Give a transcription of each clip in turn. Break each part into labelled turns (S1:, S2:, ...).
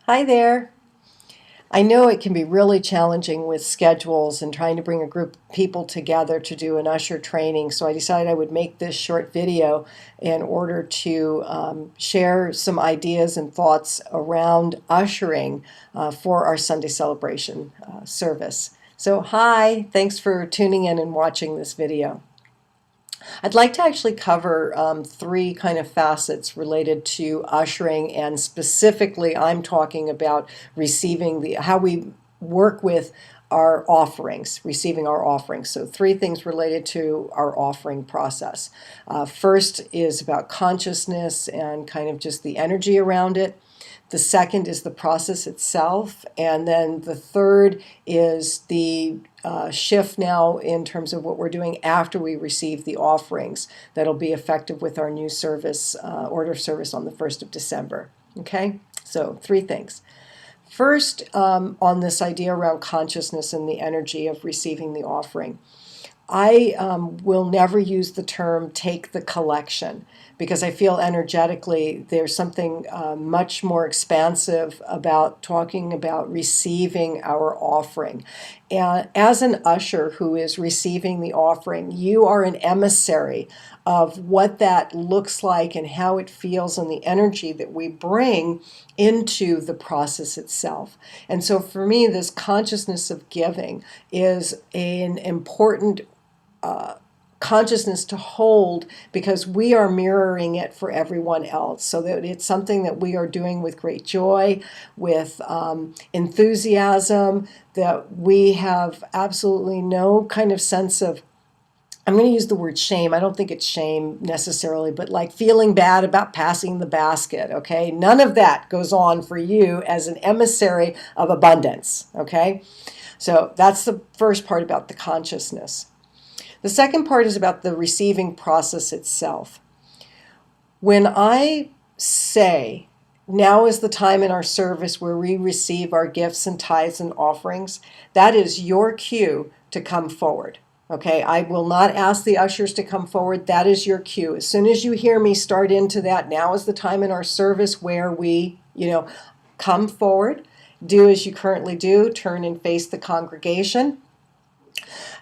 S1: Hi there. I know it can be really challenging with schedules and trying to bring a group of people together to do an usher training, so I decided I would make this short video in order to share some ideas and thoughts around ushering for our Sunday celebration service. So hi, thanks for tuning in and watching this video. I'd like to actually cover three kind of facets related to ushering, and specifically I'm talking about how we work with our offerings, receiving our offerings. So three things related to our offering process. First is about consciousness and kind of just the energy around it. The second is the process itself. And then the third is the shift now in terms of what we're doing after we receive the offerings that'll be effective with our new service, order service on the 1st of December. Okay, so three things. First, on this idea around consciousness and the energy of receiving the offering. I will never use the term take the collection because I feel energetically there's something much more expansive about talking about receiving our offering. And as an usher who is receiving the offering, you are an emissary of what that looks like and how it feels and the energy that we bring into the process itself. And so for me, this consciousness of giving is an important consciousness to hold, because we are mirroring it for everyone else, so that it's something that we are doing with great joy, with enthusiasm, that we have absolutely no kind of sense of, I'm going to use the word shame. I don't think it's shame necessarily, but like feeling bad about passing the basket, okay? None of that goes on for you as an emissary of abundance, okay? So that's the first part about the consciousness. The second part is about the receiving process itself. When I say, now is the time in our service where we receive our gifts and tithes and offerings, that is your cue to come forward. Okay, I will not ask the ushers to come forward. That is your cue. As soon as you hear me start into that, now is the time in our service where we, come forward, do as you currently do, turn and face the congregation.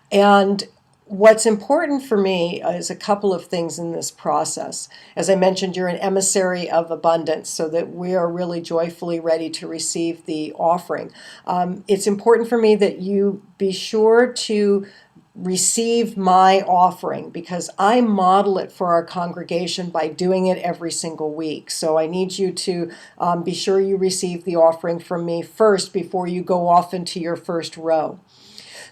S1: And what's important for me is a couple of things in this process. As I mentioned, you're an emissary of abundance, so that we are really joyfully ready to receive the offering. It's important for me that you be sure to receive my offering, because I model it for our congregation by doing it every single week. So I need you to be sure you receive the offering from me first before you go off into your first row.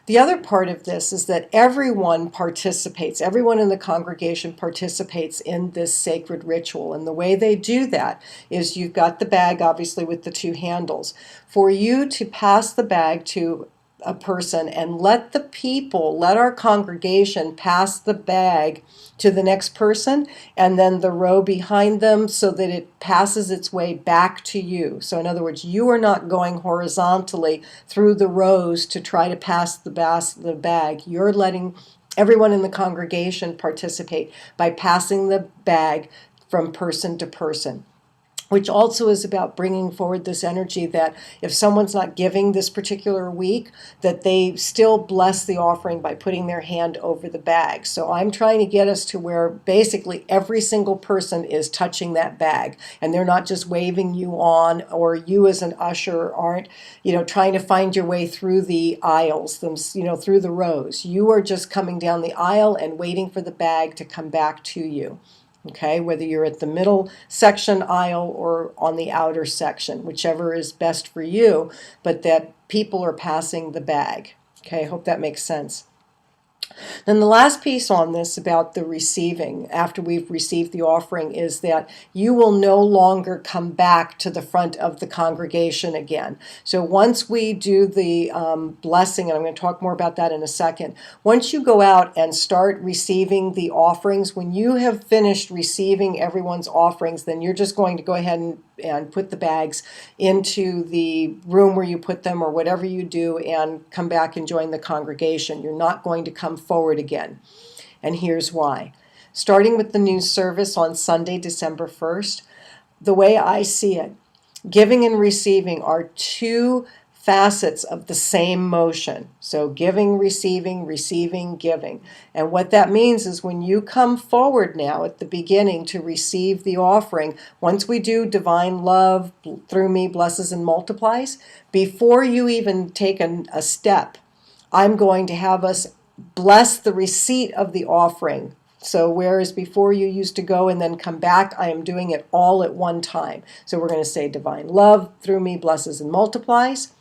S1: The other part of this is that everyone participates, everyone in the congregation participates in this sacred ritual. And the way they do that is you've got the bag, obviously, with the two handles. For you to pass the bag to a person and let our congregation pass the bag to the next person, and then the row behind them, so that it passes its way back to you. So in other words, you are not going horizontally through the rows to try to pass the bag. You're letting everyone in the congregation participate by passing the bag from person to person, which also is about bringing forward this energy that if someone's not giving this particular week, that they still bless the offering by putting their hand over the bag. So I'm trying to get us to where basically every single person is touching that bag, and they're not just waving you on, or you as an usher aren't, trying to find your way through the aisles, through the rows. You are just coming down the aisle and waiting for the bag to come back to you. Okay, whether you're at the middle section aisle or on the outer section, whichever is best for you, but that people are passing the bag. Okay, I hope that makes sense. Then the last piece on this about the receiving, after we've received the offering, is that you will no longer come back to the front of the congregation again. So once we do the blessing, and I'm going to talk more about that in a second, once you go out and start receiving the offerings, when you have finished receiving everyone's offerings, then you're just going to go ahead and put the bags into the room where you put them, or whatever you do, and come back and join the congregation. You're not going to come forward again. And here's why. Starting with the new service on Sunday, December 1st, the way I see it Giving and receiving are two facets of the same motion. So giving, receiving, giving. And what that means is when you come forward now at the beginning to receive the offering, once we do divine love through me blesses and multiplies, before you even take a step, I'm going to have us bless the receipt of the offering. So whereas before you used to go and then come back, I am doing it all at one time. So we're going to say divine love through me blesses and multiplies.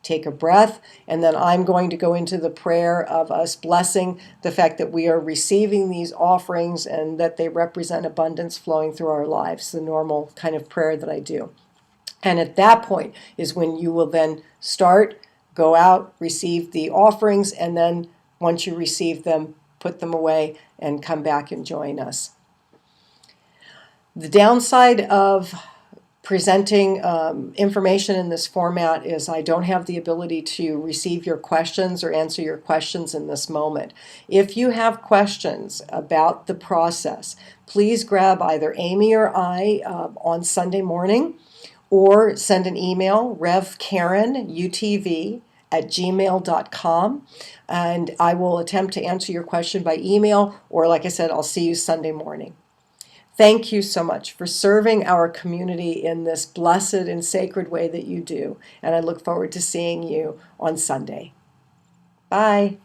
S1: Take a breath, and then I'm going to go into the prayer of us blessing the fact that we are receiving these offerings and that they represent abundance flowing through our lives, the normal kind of prayer that I do. And at that point is when you will then start, go out, receive the offerings, and then once you receive them, put them away and come back and join us. The downside of presenting information in this format is I don't have the ability to receive your questions or answer your questions in this moment. If you have questions about the process, please grab either Amy or I on Sunday morning, or send an email, revkarenutv@gmail.com, and I will attempt to answer your question by email, or like I said, I'll see you Sunday morning. Thank you so much for serving our community in this blessed and sacred way that you do, and I look forward to seeing you on Sunday. Bye.